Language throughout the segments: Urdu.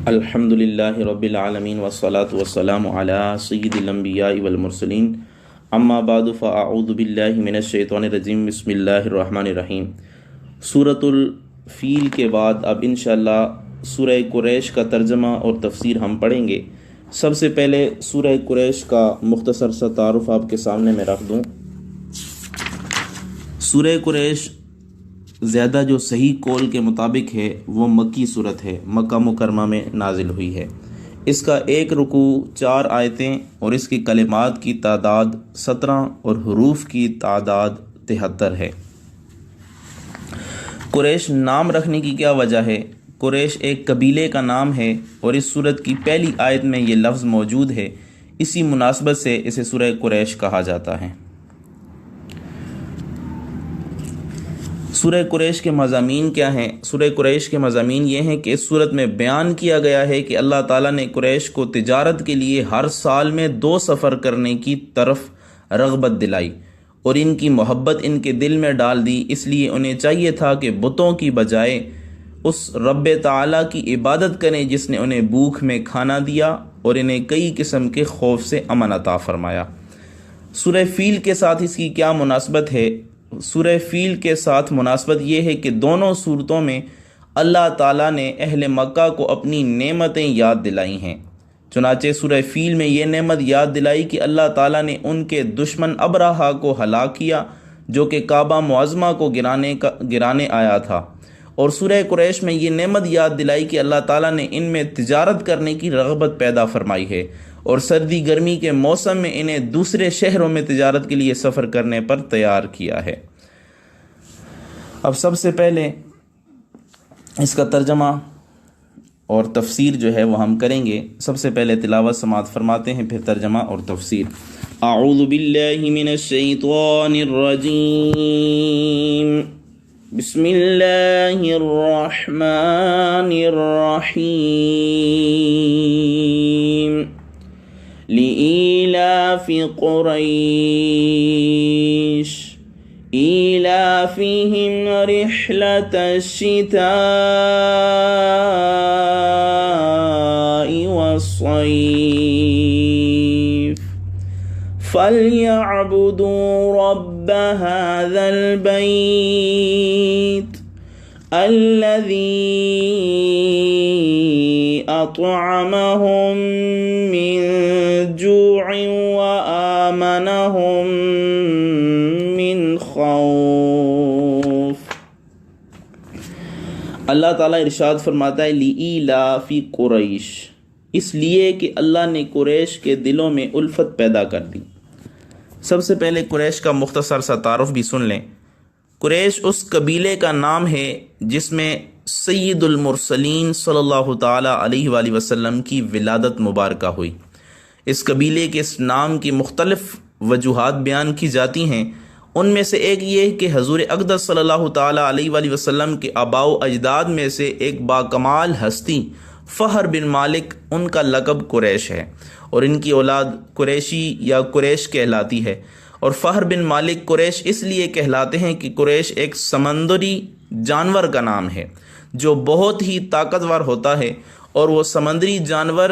الحمدللہ رب العالمین والصلاة والسلام علی سید الانبیاء والمرسلین اما بعد فاعوذ باللہ من الشیطان الرجیم بسم اللہ الرحمن الرحیم۔ سورۃ الفیل کے بعد اب انشاءاللہ سورہ قریش کا ترجمہ اور تفسیر ہم پڑھیں گے۔ سب سے پہلے سورہ قریش کا مختصر سا تعارف آپ کے سامنے میں رکھ دوں۔ سورہ قریش زیادہ جو صحیح قول کے مطابق ہے وہ مکی صورت ہے، مکہ مکرمہ میں نازل ہوئی ہے۔ اس کا ایک رکوع 4 آیتیں اور اس کی کلمات کی تعداد 17 اور حروف کی تعداد 73 ہے۔ قریش نام رکھنے کی کیا وجہ ہے؟ قریش ایک قبیلے کا نام ہے اور اس سورت کی پہلی آیت میں یہ لفظ موجود ہے، اسی مناسبت سے اسے سورہ قریش کہا جاتا ہے۔ سورہ قریش کے مضامین کیا ہیں؟ سورہ قریش کے مضامین یہ ہیں کہ اس سورت میں بیان کیا گیا ہے کہ اللہ تعالیٰ نے قریش کو تجارت کے لیے ہر سال میں 2 سفر کرنے کی طرف رغبت دلائی اور ان کی محبت ان کے دل میں ڈال دی، اس لیے انہیں چاہیے تھا کہ بتوں کی بجائے اس رب تعالیٰ کی عبادت کریں جس نے انہیں بھوک میں کھانا دیا اور انہیں کئی قسم کے خوف سے امن عطا فرمایا۔ سورہ فیل کے ساتھ اس کی کیا مناسبت ہے؟ سورہ فیل کے ساتھ مناسبت یہ ہے کہ دونوں صورتوں میں اللہ تعالیٰ نے اہل مکہ کو اپنی نعمتیں یاد دلائی ہیں۔ چنانچہ سورہ فیل میں یہ نعمت یاد دلائی کہ اللہ تعالیٰ نے ان کے دشمن ابرہا کو ہلاک کیا جو کہ کعبہ معظمہ کو گرانے آیا تھا، اور سورہ قریش میں یہ نعمت یاد دلائی کہ اللہ تعالیٰ نے ان میں تجارت کرنے کی رغبت پیدا فرمائی ہے اور سردی گرمی کے موسم میں انہیں دوسرے شہروں میں تجارت کے لیے سفر کرنے پر تیار کیا ہے۔ اب سب سے پہلے اس کا ترجمہ اور تفسیر جو ہے وہ ہم کریں گے۔ سب سے پہلے تلاوت سماعت فرماتے ہیں، پھر ترجمہ اور تفسیر۔ اعوذ باللہ من الشیطان الرجیم، بسم اللہ الرحمن الرحیم۔ لإيلاف قريش إيلافهم رحلة الشتاء والصيف فليعبدوا رب هذا البيت الذي أطعمهم من جوع وآمنهم من خوف۔ اللہ تعالیٰ ارشاد فرماتا ہے لإیلاف قریش، اس لیے کہ اللہ نے قریش کے دلوں میں الفت پیدا کر دی۔ سب سے پہلے قریش کا مختصر سا تعارف بھی سن لیں۔ قریش اس قبیلے کا نام ہے جس میں سید المرسلین صلی اللہ تعالیٰ علیہ وآلہ وسلم کی ولادت مبارکہ ہوئی۔ اس قبیلے کے اس نام کی مختلف وجوہات بیان کی جاتی ہیں، ان میں سے ایک یہ کہ حضور اقدس صلی اللہ تعالیٰ علیہ وآلہ وسلم کے آباء و اجداد میں سے ایک باکمال ہستی فہر بن مالک، ان کا لقب قریش ہے اور ان کی اولاد قریشی یا قریش کہلاتی ہے۔ اور فہر بن مالک قریش اس لیے کہلاتے ہیں کہ قریش ایک سمندری جانور کا نام ہے جو بہت ہی طاقتور ہوتا ہے اور وہ سمندری جانور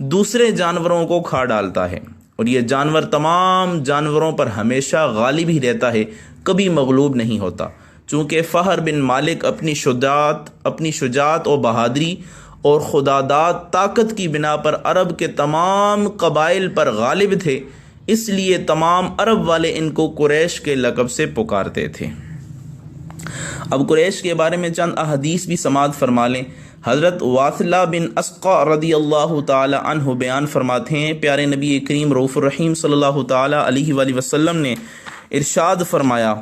دوسرے جانوروں کو کھا ڈالتا ہے، اور یہ جانور تمام جانوروں پر ہمیشہ غالب ہی رہتا ہے، کبھی مغلوب نہیں ہوتا۔ چونکہ فہر بن مالک اپنی شجاعت و بہادری اور خداداد طاقت کی بنا پر عرب کے تمام قبائل پر غالب تھے، اس لیے تمام عرب والے ان کو قریش کے لقب سے پکارتے تھے۔ اب قریش کے بارے میں چند احادیث بھی سماعت فرما لیں۔ حضرت واثلہ بن اسقع رضی اللہ تعالی عنہ بیان فرماتے ہیں، پیارے نبی کریم رؤوف الرحیم صلی اللہ تعالی علیہ وآلہ وسلم نے ارشاد فرمایا،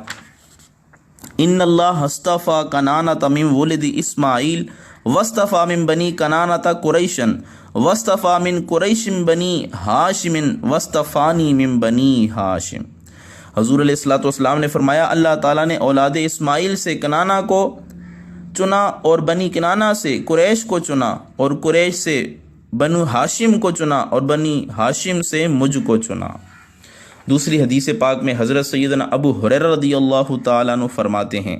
ان اللہ اصطفى کنانۃ من ولد اسماعیل واصطفى من بنی کنانۃ قریشا واصطفى من قریش بنی ہاشم واصطفانی من بنی ہاشم۔ حضور علیہ الصلوۃ والسلام نے فرمایا، اللہ تعالیٰ نے اولاد اسماعیل سے کنانہ کو چنا اور بنی کنانہ سے قریش کو چنا اور قریش سے بنو ہاشم کو چنا اور بنی ہاشم سے مجھ کو چنا۔ دوسری حدیث پاک میں حضرت سیدنا ابو ہریرہ رضی اللہ تعالیٰ عنہ فرماتے ہیں،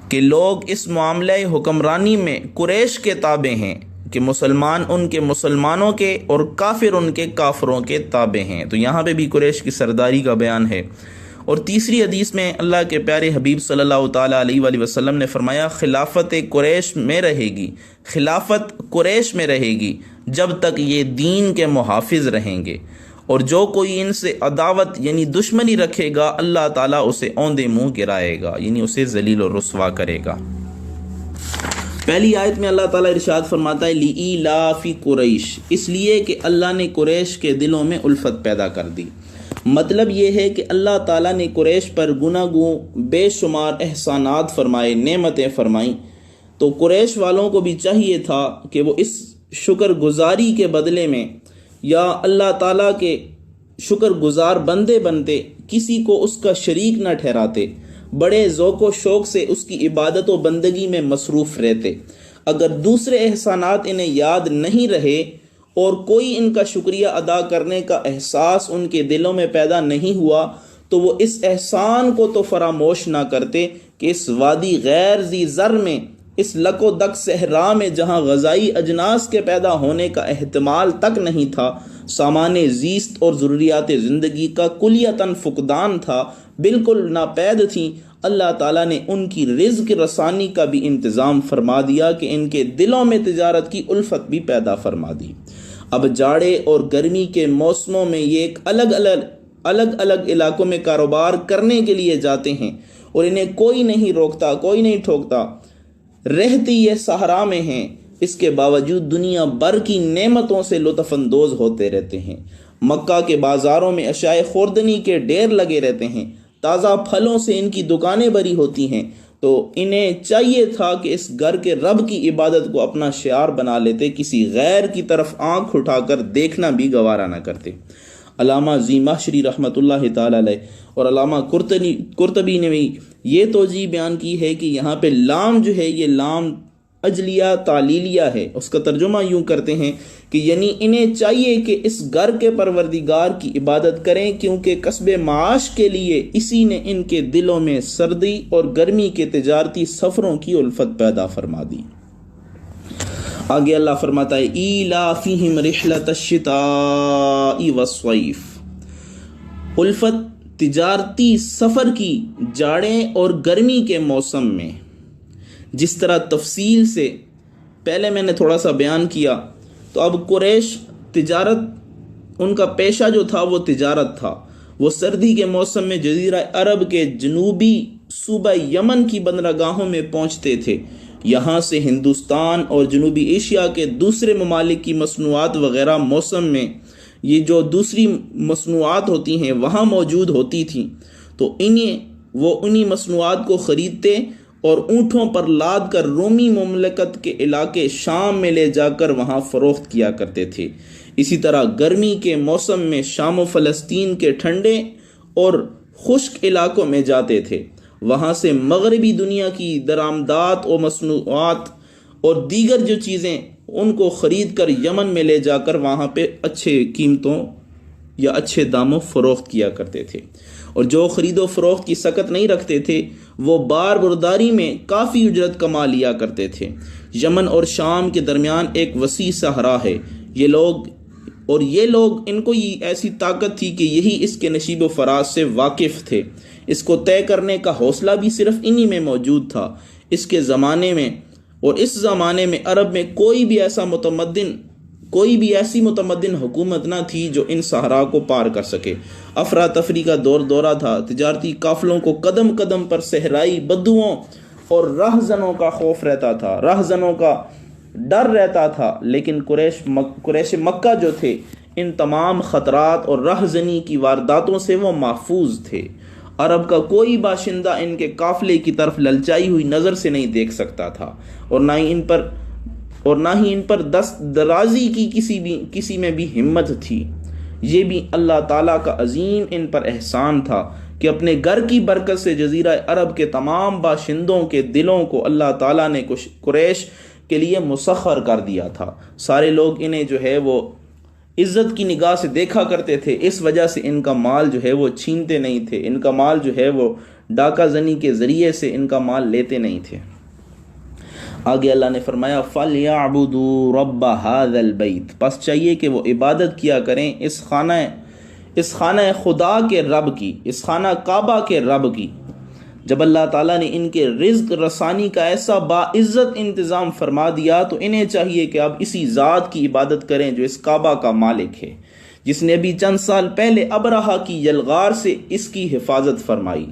کہ لوگ اس معاملہ حکمرانی میں قریش کے تابع ہیں، کہ مسلمان ان کے مسلمانوں کے اور کافر ان کے کافروں کے تابع ہیں۔ تو یہاں پہ بھی قریش کی سرداری کا بیان ہے۔ اور تیسری حدیث میں اللہ کے پیارے حبیب صلی اللہ تعالیٰ علیہ وآلہ وسلم نے فرمایا، خلافت قریش میں رہے گی، خلافت قریش میں رہے گی جب تک یہ دین کے محافظ رہیں گے، اور جو کوئی ان سے عداوت یعنی دشمنی رکھے گا اللہ تعالیٰ اسے اوندے منہ گرائے گا، یعنی اسے ذلیل و رسوا کرے گا۔ پہلی آیت میں اللہ تعالیٰ ارشاد فرماتا ہے لِإِيلَافِ قریش، اس لیے کہ اللہ نے قریش کے دلوں میں الفت پیدا کر دی۔ مطلب یہ ہے کہ اللہ تعالیٰ نے قریش پر گناگوں بے شمار احسانات فرمائے، نعمتیں فرمائیں، تو قریش والوں کو بھی چاہیے تھا کہ وہ اس شکر گزاری کے بدلے میں یا اللہ تعالیٰ کے شکر گزار بندے بنتے، کسی کو اس کا شریک نہ ٹھہراتے، بڑے ذوق و شوق سے اس کی عبادت و بندگی میں مصروف رہتے۔ اگر دوسرے احسانات انہیں یاد نہیں رہے اور کوئی ان کا شکریہ ادا کرنے کا احساس ان کے دلوں میں پیدا نہیں ہوا تو وہ اس احسان کو تو فراموش نہ کرتے کہ اس وادی غیر ذی زر میں، اس لک و دک صحرا میں جہاں غذائی اجناس کے پیدا ہونے کا احتمال تک نہیں تھا، سامان زیست اور ضروریات زندگی کا کلیتاً فقدان تھا، بالکل ناپید تھیں، اللہ تعالیٰ نے ان کی رزق رسانی کا بھی انتظام فرما دیا کہ ان کے دلوں میں تجارت کی الفت بھی پیدا فرما دی۔ اب جاڑے اور گرمی کے موسموں میں یہ ایک الگ الگ علاقوں میں کاروبار کرنے کے لیے جاتے ہیں اور انہیں کوئی نہیں روکتا، کوئی نہیں ٹھوکتا، رہتی یہ صحرا میں ہیں، اس کے باوجود دنیا بھر کی نعمتوں سے لطف اندوز ہوتے رہتے ہیں۔ مکہ کے بازاروں میں اشیاء خوردنی کے ڈھیر لگے رہتے ہیں، تازہ پھلوں سے ان کی دکانیں بھری ہوتی ہیں، تو انہیں چاہیے تھا کہ اس گھر کے رب کی عبادت کو اپنا شعار بنا لیتے، کسی غیر کی طرف آنکھ اٹھا کر دیکھنا بھی گوارا نہ کرتے۔ علامہ زیماشری رحمۃ اللہ تعالی علیہ اور علامہ قرطبی نے بھی یہ توجیہ بیان کی ہے کہ یہاں پہ لام جو ہے یہ لام اجلیہ تعلیلیہ ہے، اس کا ترجمہ یوں کرتے ہیں کہ یعنی انہیں چاہیے کہ اس گھر کے پروردگار کی عبادت کریں، کیونکہ کسب معاش کے لیے اسی نے ان کے دلوں میں سردی اور گرمی کے تجارتی سفروں کی الفت پیدا فرما دی۔ آگے اللہ فرماتا ہے ایلافہم رحلۃ الشتاء والصیف، الفت تجارتی سفر کی جاڑیں اور گرمی کے موسم میں۔ جس طرح تفصیل سے پہلے میں نے تھوڑا سا بیان کیا، تو اب قریش تجارت، ان کا پیشہ جو تھا وہ تجارت تھا، وہ سردی کے موسم میں جزیرہ عرب کے جنوبی صوبہ یمن کی بندرگاہوں میں پہنچتے تھے، یہاں سے ہندوستان اور جنوبی ایشیا کے دوسرے ممالک کی مصنوعات وغیرہ موسم میں یہ جو دوسری مصنوعات ہوتی ہیں وہاں موجود ہوتی تھیں، تو انہی مصنوعات کو خریدتے اور اونٹوں پر لاد کر رومی مملکت کے علاقے شام میں لے جا کر وہاں فروخت کیا کرتے تھے۔ اسی طرح گرمی کے موسم میں شام و فلسطین کے ٹھنڈے اور خشک علاقوں میں جاتے تھے، وہاں سے مغربی دنیا کی درآمدات و مصنوعات اور دیگر جو چیزیں ان کو خرید کر یمن میں لے جا کر وہاں پہ اچھے قیمتوں یا اچھے داموں فروخت کیا کرتے تھے، اور جو خرید و فروخت کی سکت نہیں رکھتے تھے وہ بار برداری میں کافی اجرت کما لیا کرتے تھے۔ یمن اور شام کے درمیان ایک وسیع صحرا ہے، یہ لوگ ان کو یہ ایسی طاقت تھی کہ یہی اس کے نشیب و فراز سے واقف تھے، اس کو طے کرنے کا حوصلہ بھی صرف انہی میں موجود تھا۔ اس زمانے میں عرب میں کوئی بھی ایسی متمدن حکومت نہ تھی جو ان صحرا کو پار کر سکے۔ افراتفری کا دورہ تھا، تجارتی قافلوں کو قدم قدم پر صحرائی بدوؤں اور رہزنوں کا خوف رہتا تھا، رہزنوں کا ڈر رہتا تھا، لیکن قریش مکہ جو تھے ان تمام خطرات اور رہزنی کی وارداتوں سے وہ محفوظ تھے۔ عرب کا کوئی باشندہ ان کے قافلے کی طرف للچائی ہوئی نظر سے نہیں دیکھ سکتا تھا، اور نہ ہی ان پر دست درازی کی کسی میں بھی ہمت تھی۔ یہ بھی اللہ تعالیٰ کا عظیم ان پر احسان تھا کہ اپنے گھر کی برکت سے جزیرہ عرب کے تمام باشندوں کے دلوں کو اللہ تعالیٰ نے قریش کے لیے مسخر کر دیا تھا۔ سارے لوگ انہیں جو ہے وہ عزت کی نگاہ سے دیکھا کرتے تھے، اس وجہ سے ان کا مال جو ہے وہ چھینتے نہیں تھے، ان کا مال جو ہے وہ ڈاکہ زنی کے ذریعے سے ان کا مال لیتے نہیں تھے۔ آگے اللہ نے فرمایا فَلْيَعْبُدُوا رَبَّ هَذَا الْبَيْتِ، پس چاہیے کہ وہ عبادت کیا کریں اس خانہ خدا کے رب کی، اس خانہ کعبہ کے رب کی۔ جب اللہ تعالیٰ نے ان کے رزق رسانی کا ایسا باعزت انتظام فرما دیا تو انہیں چاہیے کہ اب اسی ذات کی عبادت کریں جو اس کعبہ کا مالک ہے، جس نے ابھی چند سال پہلے ابرہہ کی یلغار سے اس کی حفاظت فرمائی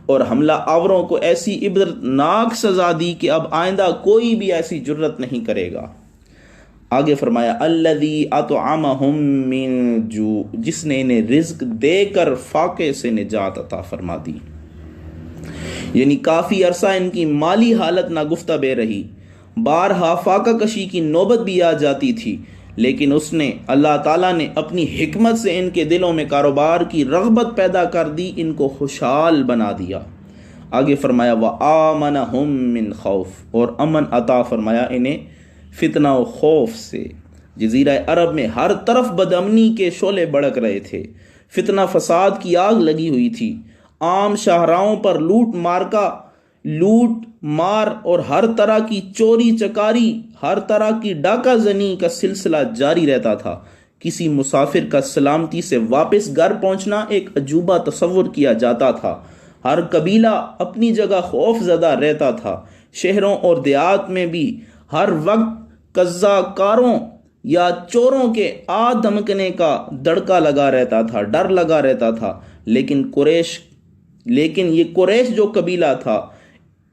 اور حملہ آوروں کو ایسی عبرتناک سزا دی کہ اب آئندہ کوئی بھی ایسی جرت نہیں کرے گا۔ آگے فرمایا الذی اطعمہم من جوع، جس نے انہیں رزق دے کر فاقے سے نجات عطا فرما دی۔ یعنی کافی عرصہ ان کی مالی حالت ناگفتہ بے رہی، بارہا فاقہ کشی کی نوبت بھی آ جاتی تھی، لیکن اللہ تعالیٰ نے اپنی حکمت سے ان کے دلوں میں کاروبار کی رغبت پیدا کر دی، ان کو خوشحال بنا دیا۔ آگے فرمایا وَآمَنَهُم مِّن خَوْفٍ، اور امن عطا فرمایا انہیں فتنہ و خوف سے۔ جزیرہ عرب میں ہر طرف بدامنی کے شعلے بڑک رہے تھے، فتنہ فساد کی آگ لگی ہوئی تھی، عام شاہراہوں پر لوٹ مار اور ہر طرح کی چوری چکاری، ہر طرح کی ڈاکہ زنی کا سلسلہ جاری رہتا تھا۔ کسی مسافر کا سلامتی سے واپس گھر پہنچنا ایک عجوبہ تصور کیا جاتا تھا۔ ہر قبیلہ اپنی جگہ خوف زدہ رہتا تھا۔ شہروں اور دیہات میں بھی ہر وقت قزا کاروں یا چوروں کے آ دھمکنے کا دڑکا لگا رہتا تھا، ڈر لگا رہتا تھا۔ لیکن یہ قریش جو قبیلہ تھا،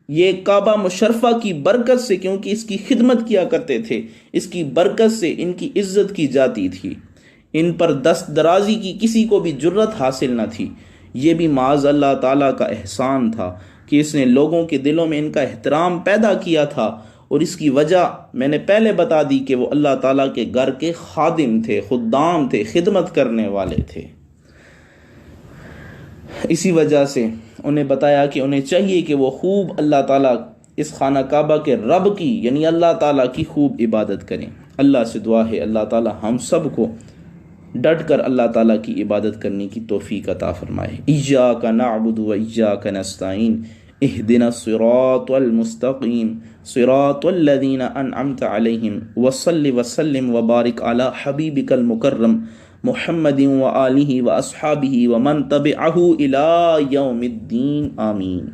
یہ کعبہ مشرفہ کی برکت سے، کیونکہ اس کی خدمت کیا کرتے تھے، اس کی برکت سے ان کی عزت کی جاتی تھی، ان پر دست درازی کی کسی کو بھی جرت حاصل نہ تھی۔ یہ بھی معاذ اللہ تعالیٰ کا احسان تھا کہ اس نے لوگوں کے دلوں میں ان کا احترام پیدا کیا تھا، اور اس کی وجہ میں نے پہلے بتا دی کہ وہ اللہ تعالیٰ کے گھر کے خادم تھے، خدام تھے، خدمت کرنے والے تھے۔ اسی وجہ سے انہیں بتایا کہ انہیں چاہیے کہ وہ خوب اللہ تعالیٰ اس خانہ کعبہ کے رب کی یعنی اللہ تعالیٰ کی خوب عبادت کریں۔ اللہ سے دعا ہے اللہ تعالیٰ ہم سب کو ڈٹ کر اللہ تعالیٰ کی عبادت کرنے کی توفیق عطا فرمائے۔ ایاک نعبد و ایاک نستعین اہدنا الصراط المستقیم صراط الذین انعمت علیہم وصل وسلم وبارک علی حبیبک المکرم محمد و آلہ و اصحابہ ومن تبعہ الی یوم الدین، آمین۔